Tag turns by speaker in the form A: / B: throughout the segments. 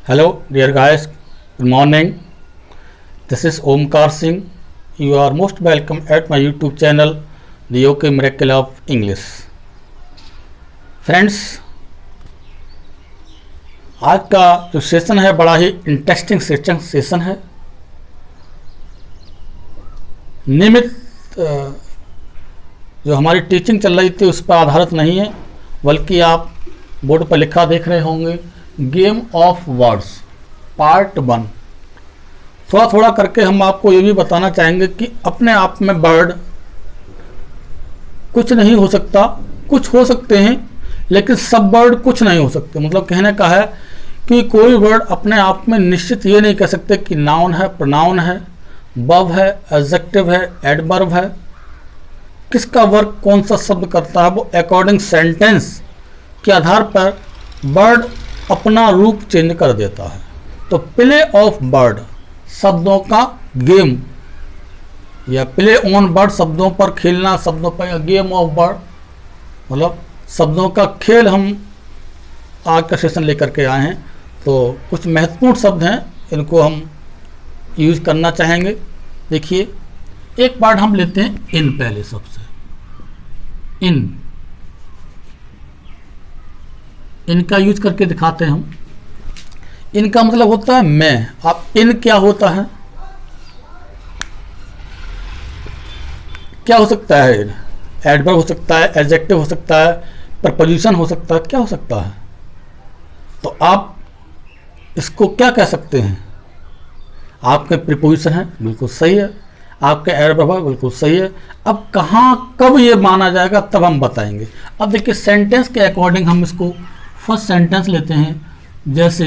A: Hello, dear guys. Good morning. This is Omkar Singh. You are most welcome at my YouTube channel, The OK Miracle of English. Friends, आज का जो session है बड़ा ही interesting session है। नियमित जो हमारी टीचिंग चल रही थी उस पर आधारित नहीं है, बल्कि आप बोर्ड पर लिखा देख रहे होंगे गेम ऑफ वर्ड्स पार्ट 1। थोड़ा थोड़ा करके हम आपको ये भी बताना चाहेंगे कि अपने आप में वर्ड कुछ नहीं हो सकता, कुछ हो सकते हैं लेकिन सब वर्ड कुछ नहीं हो सकते। मतलब कहने का है कि कोई वर्ड अपने आप में निश्चित ये नहीं कह सकते कि नाउन है, प्रोनाउन है, वर्ब है, एडजेक्टिव है, एडवर्ब है। किसका वर्क कौन सा शब्द करता है वो अकॉर्डिंग सेंटेंस के आधार पर वर्ड अपना रूप चेंज कर देता है। तो प्ले ऑफ वर्ड शब्दों का गेम या प्ले ऑन वर्ड शब्दों पर खेलना, शब्दों पर, या गेम ऑफ वर्ड मतलब शब्दों का खेल हम आज का सेशन लेकर के आए हैं। तो कुछ महत्वपूर्ण शब्द हैं, इनको हम यूज करना चाहेंगे। देखिए, एक वर्ड हम लेते हैं इन, पहले सबसे इनका यूज करके दिखाते हैं हम। इनका मतलब होता है मैं। अब इन क्या होता है, क्या हो सकता है? एडवर्ब हो सकता है, एडजेक्टिव हो सकता है, प्रपोजिशन हो सकता है, क्या हो सकता है? तो आप इसको क्या कह सकते हैं? आपके प्रीपोजिशन है, बिल्कुल सही है। आपके एडवर्ब है, बिल्कुल सही है। अब कहाँ कब ये माना जाएगा तब हम बताएंगे। अब देखिए, सेंटेंस के अकॉर्डिंग हम इसको फर्स्ट सेंटेंस लेते हैं। जैसे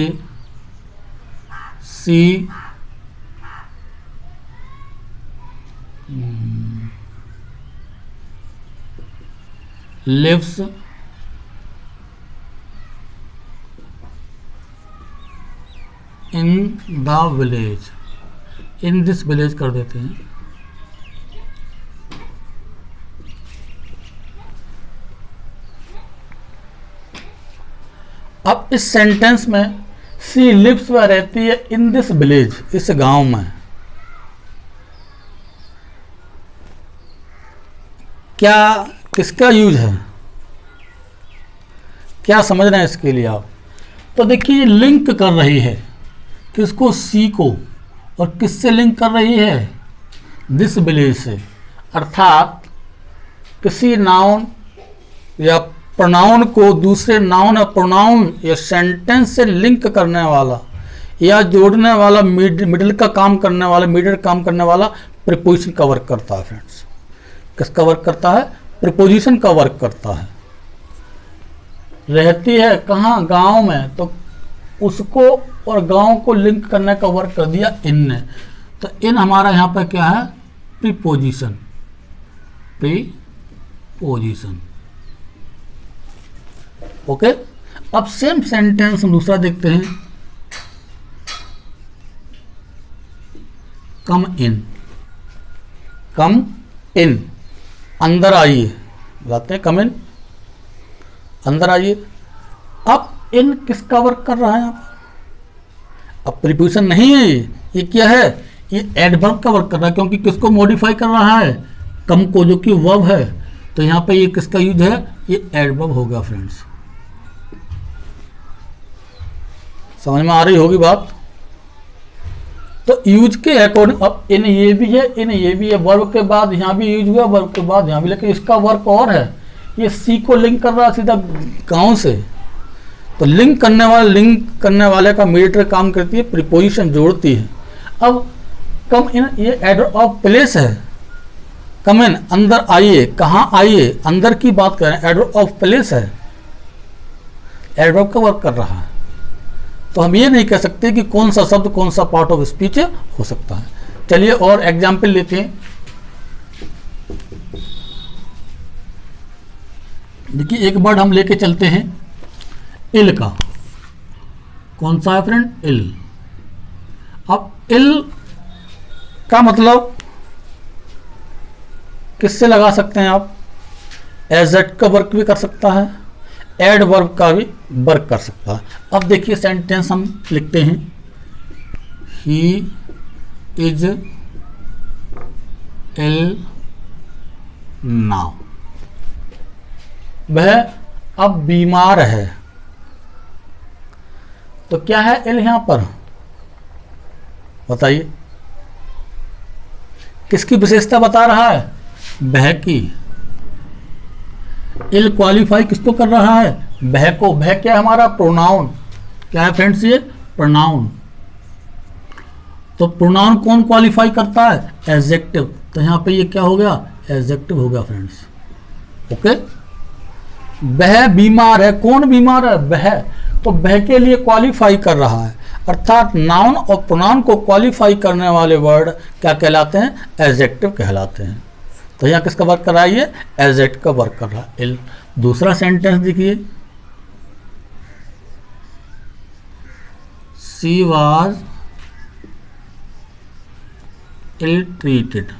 A: she lives in the village, in this village कर देते हैं। अब इस सेंटेंस में सी लिव्स वह रहती है इन दिस विलेज, इस गांव में। क्या किसका यूज है, क्या समझ रहे हैं इसके लिए आप? तो देखिए, लिंक कर रही है किसको, सी को, और किससे लिंक कर रही है? दिस विलेज से। अर्थात किसी नाउन या प्रोनाउन को दूसरे नाउन या प्रोनाउन या सेंटेंस से लिंक करने वाला या जोड़ने वाला, मिडिल का काम करने वाला, मीडिएटर काम करने वाला प्रीपोजिशन का वर्क करता है। फ्रेंड्स, किसका वर्क करता है? प्रीपोजिशन का वर्क करता है। रहती है कहाँ? गांव में, तो उसको और गांव को लिंक करने का वर्क कर दिया इन ने। तो इन हमारा यहाँ पर क्या है? Preposition, preposition. ओके। अब सेम सेंटेंस हम दूसरा देखते हैं। कम इन, कम इन, अंदर आइए, बताते हैं कम इन, अंदर आइए। अब इन किसका वर्क कर रहा है यहाँ पर? अब प्रीपोजिशन नहीं है ये क्या है? ये एडवर्ब का वर्क कर रहा है, क्योंकि किसको मॉडिफाई कर रहा है? कम को, जो कि वर्ब है। तो यहाँ पे ये किसका यूज है? ये एडवर्ब होगा। फ्रेंड्स, समझ में आ रही होगी बात? तो यूज के अकॉर्डिंग अब इन ये भी है, इन ये भी है। वर्ब के बाद यहाँ भी यूज हुआ, वर्ब के बाद यहाँ भी, लेकिन इसका वर्क और है। ये सी को लिंक कर रहा है सीधा गांव से। तो लिंक करने वाले का मीडिएटर काम करती है, प्रीपोजिशन जोड़ती है। अब कम इन, ये एडवर्ब ऑफ प्लेस है। कम इन, अंदर आइए, कहाँ आइए? अंदर की बात कर रहे हैं, एडवर्ब ऑफ प्लेस है, एडवर्ब का वर्क कर रहा है। तो हम ये नहीं कह सकते कि कौन सा शब्द कौन सा पार्ट ऑफ स्पीच हो सकता है। चलिए और एग्जाम्पल लेते हैं। देखिए, एक वर्ड हम लेके चलते हैं इल का। कौन सा है फ्रेंड? इल। अब इल का मतलब किससे लगा सकते हैं आप? एजेक्ट का वर्क भी कर सकता है, एडवर्ब का भी वर्क कर सकता है। अब देखिए सेंटेंस हम लिखते हैं, ही इज इल नाउ, वह अब बीमार है। तो क्या है इल यहां पर, बताइए किसकी विशेषता बता रहा है, वह की। इल क्वालिफाई किसको कर रहा है, वह को। वह क्या है हमारा, प्रोनाउन। क्या है फ्रेंड्स, ये प्रोनाउन। तो प्रोनाउन कौन क्वालिफाई करता है, एडजेक्टिव। तो यहां पे ये क्या हो गया, एडजेक्टिव हो गया फ्रेंड्स। ओके, वह बीमार है, कौन बीमार है, वह। तो वह के लिए क्वालिफाई कर रहा है, अर्थात नाउन और प्रोनाउन को क्वालिफाई करने वाले वर्ड क्या कहलाते हैं, एडजेक्टिव कहलाते हैं। तो यहाँ किसका वर्क कर रहा है, ये एडजेक्टिव का वर्क कर रहा है, इल। दूसरा सेंटेंस देखिए, शी वाज इल ट्रीटेड।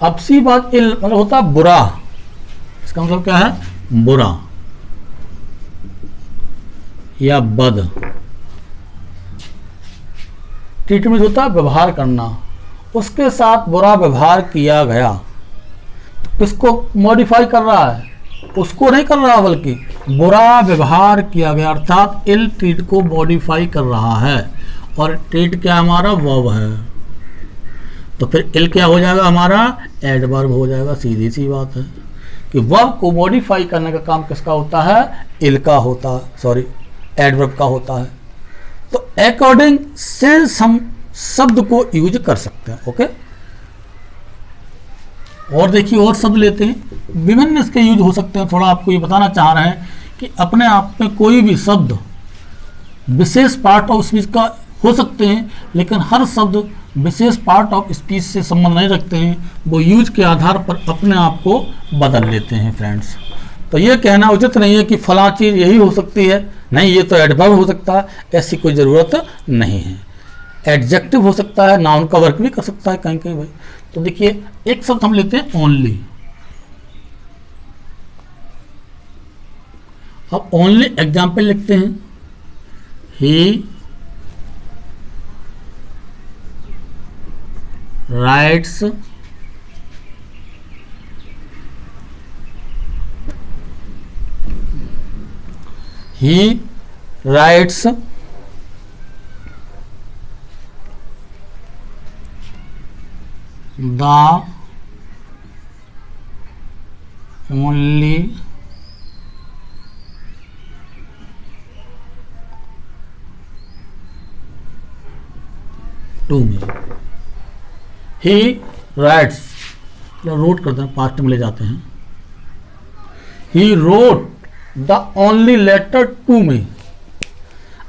A: अब सी वाज इल मतलब होता है बुरा, इसका मतलब क्या है, बुरा या बद। ट्रीटमेंट होता है व्यवहार करना, उसके साथ बुरा व्यवहार किया गया। तो किसको मॉडिफाई कर रहा है, उसको नहीं कर रहा बल्कि बुरा व्यवहार किया गया, अर्थात इल ट्रीट को मॉडिफाई कर रहा है। और ट्रीट क्या हमारा, वर्ब है। तो फिर इल क्या हो जाएगा हमारा, एडवर्ब हो जाएगा। सीधी सी बात है कि वर्ब को मॉडिफाई करने का काम किसका होता है, इल का होता है, सॉरी एडवर्ब का होता है। तो अकॉर्डिंग सेंस हम शब्द को यूज कर सकते हैं। ओके, और देखिए और शब्द लेते हैं, विभिन्न इसके यूज हो सकते हैं। थोड़ा आपको ये बताना चाह रहे हैं कि अपने आप में कोई भी शब्द विशेष पार्ट ऑफ स्पीच का हो सकते हैं, लेकिन हर शब्द विशेष पार्ट ऑफ स्पीच से संबंध नहीं रखते हैं, वो यूज के आधार पर अपने आप को बदल लेते हैं फ्रेंड्स। तो ये कहना उचित नहीं है कि फला चीज़ यही हो सकती है, नहीं ये तो एडवर्ब हो सकता है, ऐसी कोई ज़रूरत नहीं है। एडजेक्टिव हो सकता है, नाउन का वर्क भी कर सकता है कहीं कहीं भाई। तो देखिए एक शब्द हम लेते हैं ओनली। अब ओनली एग्जाम्पल लिखते हैं, he writes the only to me। he writes, wrote करते हैं, पास्ट में ले जाते हैं, he wrote the only letter to me।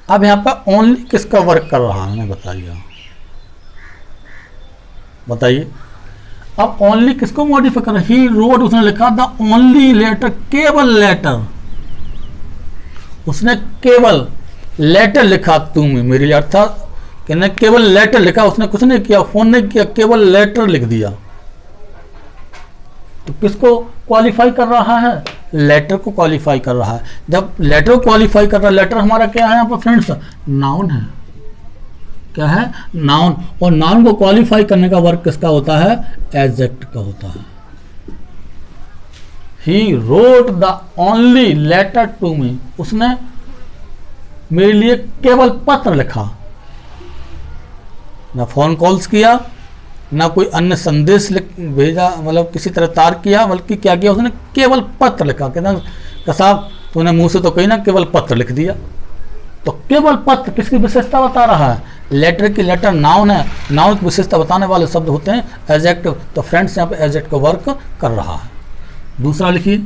A: अब यहाँ पर ओनली किसका वर्क कर रहा है, बताइए। अब ओनली किसको मॉडिफाई कर रहा है, ही रोट, उसने लिखा द ओनली लेटर, केवल लेटर, उसने केवल लेटर लिखा तुम मेरे लिए, अर्थात कि ने केवल लेटर लिखा, उसने कुछ नहीं किया, फोन नहीं किया, केवल लेटर लिख दिया। तो किसको क्वालिफाई कर रहा है, लेटर को क्वालिफाई कर रहा है। जब लेटर को क्वालिफाई कर रहा है, लेटर हमारा क्या है यहाँ पर फ्रेंड्स, नाउन है। क्या है, नाउन। और नाउन को क्वालिफाई करने का वर्क किसका होता है, एडजेक्टिव का होता है। He wrote the only letter to me, उसने मेरे लिए केवल पत्र लिखा, ना फोन कॉल्स किया, ना कोई अन्य संदेश भेजा, मतलब किसी तरह तार किया, बल्कि क्या किया, उसने केवल पत्र लिखा। कहना साहब तूने मुंह से तो कही ना, केवल पत्र लिख दिया। तो केवल पत्र किसकी विशेषता बता रहा है, लेटर की। लेटर नाउन है, नाउन की विशेषता बताने वाले शब्द होते हैं एडजेक्टिव। तो फ्रेंड्स यहाँ पे एडजेक्टिव वर्क कर रहा है। दूसरा लिखिए,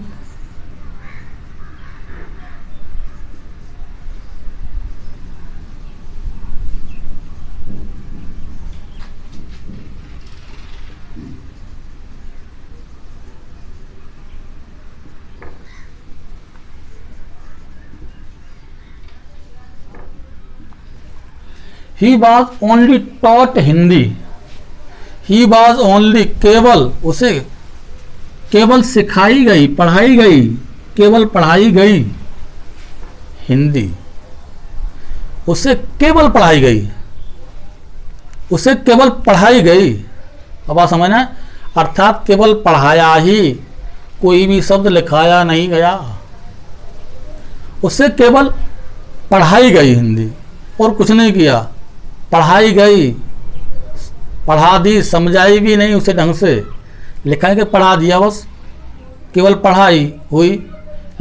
A: he was only taught Hindi. He was only, केवल उसे केवल सिखाई गई, पढ़ाई गई, केवल पढ़ाई गई हिंदी, उसे केवल पढ़ाई गई, उसे केवल पढ़ाई गई। अब बात समझना, अर्थात केवल पढ़ाया ही, कोई भी शब्द लिखाया नहीं गया, उसे केवल पढ़ाई गई हिंदी और कुछ नहीं किया। पढ़ाई गई, पढ़ा दी, समझाई भी नहीं उसे ढंग से, लिखाई के पढ़ा दिया बस, केवल पढ़ाई हुई,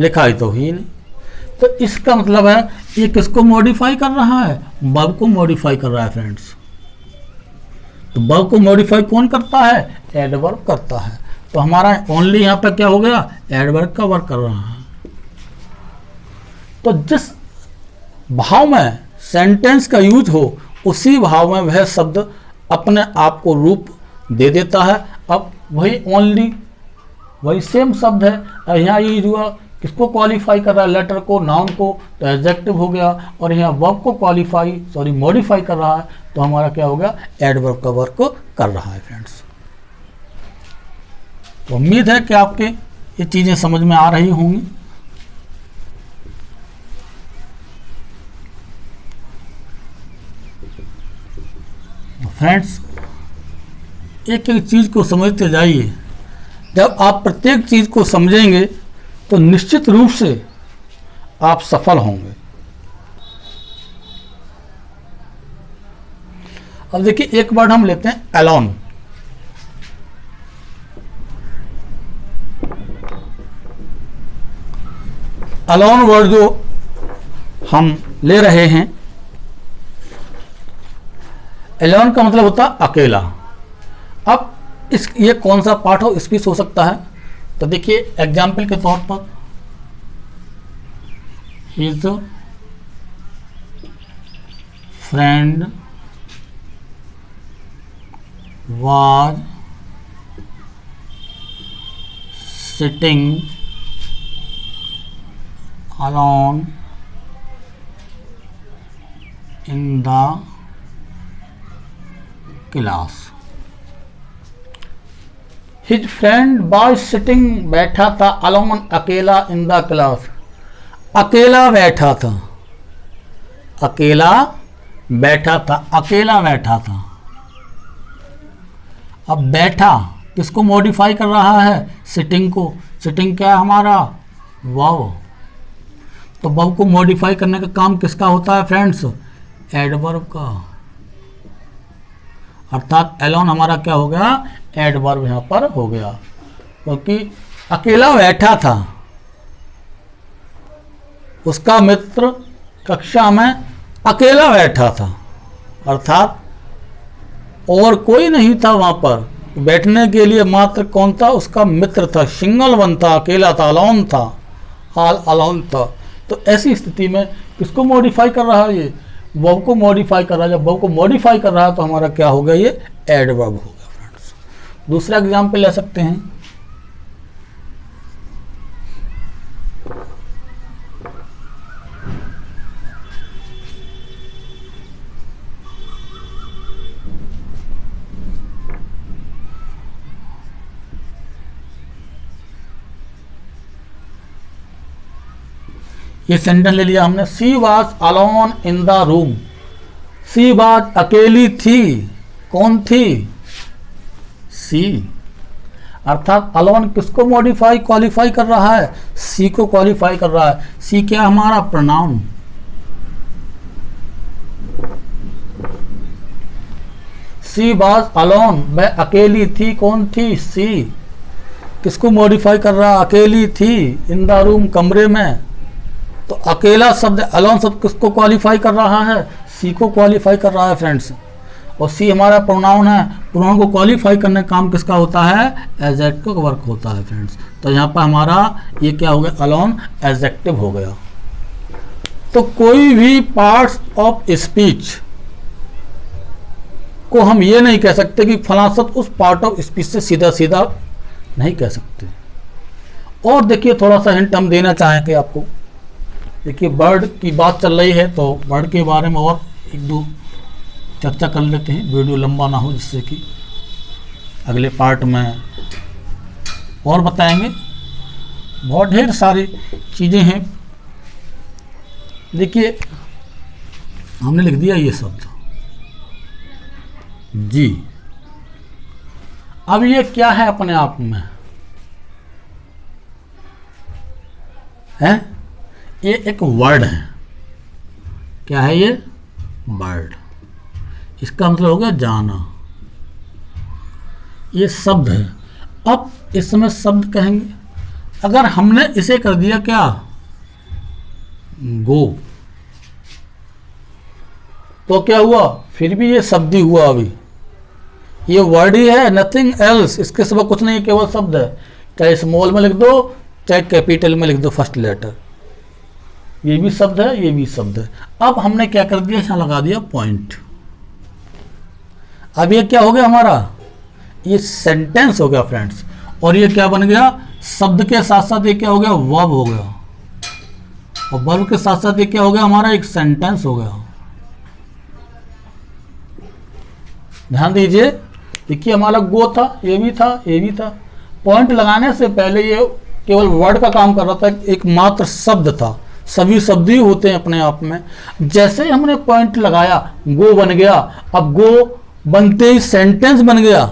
A: लिखाई तो हुई नहीं। तो इसका मतलब है ये किसको मॉडिफाई कर रहा है? वर्ब को मॉडिफाई कर रहा है फ्रेंड्स। तो वर्ब को मॉडिफाई कौन करता है? एडवर्ब करता है। तो हमारा ओनली यहाँ पर क्या हो गया? एडवर्ब का वर्क कर रहा है। तो जिस भाव में सेंटेंस का यूज हो उसी भाव में वह शब्द अपने आप को रूप दे देता है। अब वही ओनली, वही सेम शब्द है, अब यहाँ यूज हुआ, किसको क्वालिफाई कर रहा है? लेटर को, नाउन को, तो एडजेक्टिव हो गया। और यहाँ वर्ब को मॉडिफाई कर रहा है, तो हमारा क्या हो गया? एडवर्ब का वर्क कर रहा है फ्रेंड्स। तो उम्मीद है कि आपके ये चीज़ें समझ में आ रही होंगी। फ्रेंड्स, एक एक चीज़ को समझते जाइए। जब आप प्रत्येक चीज़ को समझेंगे तो निश्चित रूप से आप सफल होंगे। अब देखिए, एक वर्ड हम लेते हैं अलोन। अलोन वर्ड जो हम ले रहे हैं, एलोन का मतलब होता है अकेला। अब ये कौन सा पार्ट हो स्पीच हो सकता है? तो देखिए एग्जाम्पल के तौर पर, his friend was sitting alone in the class. His friend was sitting, बैठा था, अलोन अकेला, इन द क्लास, अकेला बैठा था, अकेला बैठा था, अकेला बैठा था। अब बैठा किसको मॉडिफाई कर रहा है? सिटिंग को। सिटिंग क्या है हमारा? वर्ब। तो वर्ब को मॉडिफाई करने का काम किसका होता है फ्रेंड्स? एडवर्ब का। अर्थात एलोन हमारा क्या हो गया? एडवर्ब यहाँ पर हो गया, क्योंकि अकेला बैठा था, उसका मित्र कक्षा में अकेला बैठा था, अर्थात और कोई नहीं था वहाँ पर बैठने के लिए, मात्र कौन था? उसका मित्र था, सिंगल वन था, अकेला था, अलोन था, ऑल अलोन था। तो ऐसी स्थिति में किसको मॉडिफाई कर रहा है? ये वर्ब को मॉडिफाई कर रहा है। जब वर्ब को मॉडिफाई कर रहा है तो हमारा क्या हो गया? ये एडवर्ब हो गया फ्रेंड्स। दूसरा एग्जाम्पल ले सकते हैं, ये सेंटेंस ले लिया हमने, she was alone in the room. She was अकेली थी, कौन थी? सी। अर्थात अलोन किसको मॉडिफाई क्वालिफाई कर रहा है? सी को क्वालिफाई कर रहा है। सी क्या हमारा? प्रोनाउन। सी वाज अलोन, वह अकेली थी, कौन थी? सी। किसको मॉडिफाई कर रहा है? अकेली थी, इन द रूम, कमरे में। तो अकेला शब्द, अलोन शब्द किसको क्वालिफाई कर रहा है? सी को क्वालिफाई कर रहा है फ्रेंड्स। और सी हमारा प्रोनाउन है। प्रोनाउन को क्वालिफाई करने का काम किसका होता है? एडजेक्टिव का वर्क होता है फ्रेंड्स। तो यहाँ पर हमारा ये क्या हो गया? अलोन एडजेक्टिव हो गया। तो कोई भी पार्ट्स ऑफ स्पीच को हम ये नहीं कह सकते कि फलां शब्द उस पार्ट ऑफ स्पीच से सीधा सीधा नहीं कह सकते। और देखिए, थोड़ा सा हिंट हम देना चाहेंगे आपको। देखिए, बर्ड की बात चल रही है तो बर्ड के बारे में और एक दो चर्चा कर लेते हैं, वीडियो लंबा ना हो, जिससे कि अगले पार्ट में और बताएंगे, बहुत ढेर सारी चीज़ें हैं। देखिए हमने लिख दिया ये शब्द जी। अब ये क्या है अपने आप में है? ये एक वर्ड है। क्या है ये? वर्ड। इसका मतलब हो गया जाना। ये शब्द है। अब इसमें शब्द कहेंगे। अगर हमने इसे कर दिया क्या? गो, तो क्या हुआ? फिर भी ये शब्द ही हुआ। अभी ये वर्ड ही है, नथिंग एल्स। इसके सिवा कुछ नहीं, केवल शब्द है। चाहे स्मॉल में लिख दो चाहे कैपिटल में लिख दो फर्स्ट लेटर, ये भी शब्द है, ये भी शब्द है। अब हमने क्या कर दिया? यहाँ लगा दिया पॉइंट। अब ये क्या हो गया हमारा? ये सेंटेंस हो गया फ्रेंड्स। और ये क्या बन गया? शब्द के साथ साथ ये क्या हो गया? वर्ब हो गया। और वर्ब के साथ साथ ये क्या हो गया हमारा? एक सेंटेंस हो गया। ध्यान दीजिए, देखिए हमारा गो था, ये भी था, ये भी था। पॉइंट लगाने से पहले ये केवल वर्ड का काम कर रहा था, एक मात्र शब्द था। सभी शब्द ही होते हैं अपने आप में। जैसे ही हमने पॉइंट लगाया, गो बन गया। अब गो बनते ही सेंटेंस बन गया।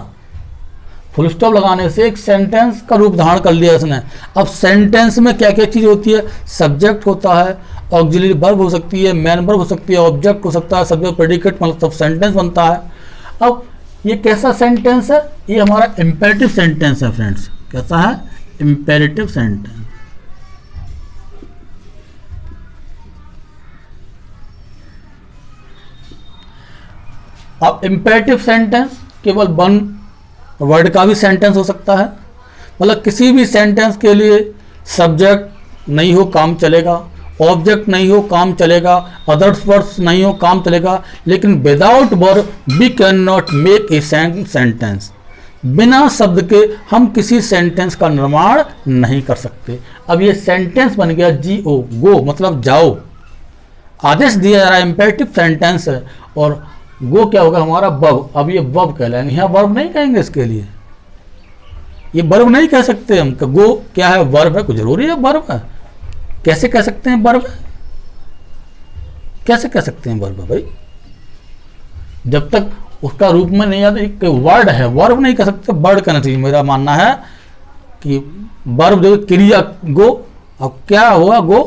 A: फुल स्टॉप लगाने से एक सेंटेंस का रूप धारण कर लिया इसने। अब सेंटेंस में क्या क्या चीज़ होती है? सब्जेक्ट होता है, ऑक्सिलरी वर्ब हो सकती है, मैन वर्ब हो सकती है, ऑब्जेक्ट हो सकता है, सब्जेक्ट प्रेडिकेट, मतलब सब सेंटेंस बनता है। अब ये कैसा सेंटेंस है? ये हमारा इंपेरेटिव सेंटेंस है फ्रेंड्स। कैसा है? Imperative sentence. अब इंपेरेटिव सेंटेंस केवल वन वर्ड का भी सेंटेंस हो सकता है। मतलब किसी भी सेंटेंस के लिए सब्जेक्ट नहीं हो काम चलेगा, ऑब्जेक्ट नहीं हो काम चलेगा, अदर्स वर्ड्स नहीं हो काम चलेगा, लेकिन without verb we can not make a sentence. बिना शब्द के हम किसी सेंटेंस का निर्माण नहीं कर सकते। अब ये सेंटेंस बन गया जीओ, गो मतलब जाओ। आदेश दिया जा रहा है, इंपेरेटिव सेंटेंस है। और गो क्या होगा हमारा? वर्ब। अब ये वर्ब कहलाएंगे। यहाँ वर्ब नहीं कहेंगे इसके लिए, ये वर्ब नहीं कह सकते हम। गो क्या है? वर्ब है। कुछ जरूरी है वर्ब है? कैसे कह सकते हैं वर्ब? कैसे कह सकते हैं वर्ब भाई? जब तक उसका रूप में नहीं आता। एक वर्ड है, वर्ब नहीं कह सकते, वर्ड कहना चाहिए। मेरा मानना है कि वर्ब जो क्रिया गो। अब क्या हुआ? गो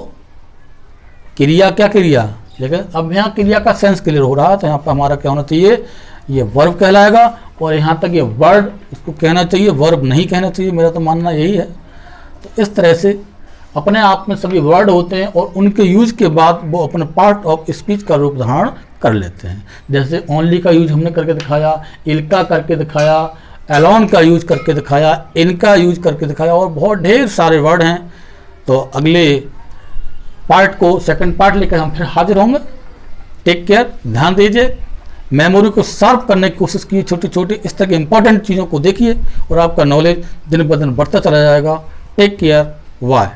A: क्रिया, क्या क्रिया? लेकिन अब यहाँ क्रिया का सेंस क्लियर हो रहा है, तो यहाँ पर हमारा क्या होना चाहिए? ये वर्ब कहलाएगा। और यहाँ तक ये वर्ड इसको कहना चाहिए, वर्ब नहीं कहना चाहिए। मेरा तो मानना यही है। तो इस तरह से अपने आप में सभी वर्ड होते हैं और उनके यूज के बाद वो अपने पार्ट ऑफ स्पीच का रूप धारण कर लेते हैं। जैसे ओनली का यूज हमने करके दिखाया, इनका करके दिखाया, अलोन का यूज करके दिखाया, इनका यूज करके दिखाया, और बहुत ढेर सारे वर्ड हैं। तो अगले पार्ट को, सेकंड पार्ट लेकर हम फिर हाजिर होंगे। टेक केयर, ध्यान दीजिए, मेमोरी को शार्प करने की कोशिश कीजिए। छोटी छोटी इस तरह की इंपॉर्टेंट चीज़ों को देखिए और आपका नॉलेज दिन ब दिन बढ़ता चला जाएगा। Take care, bye.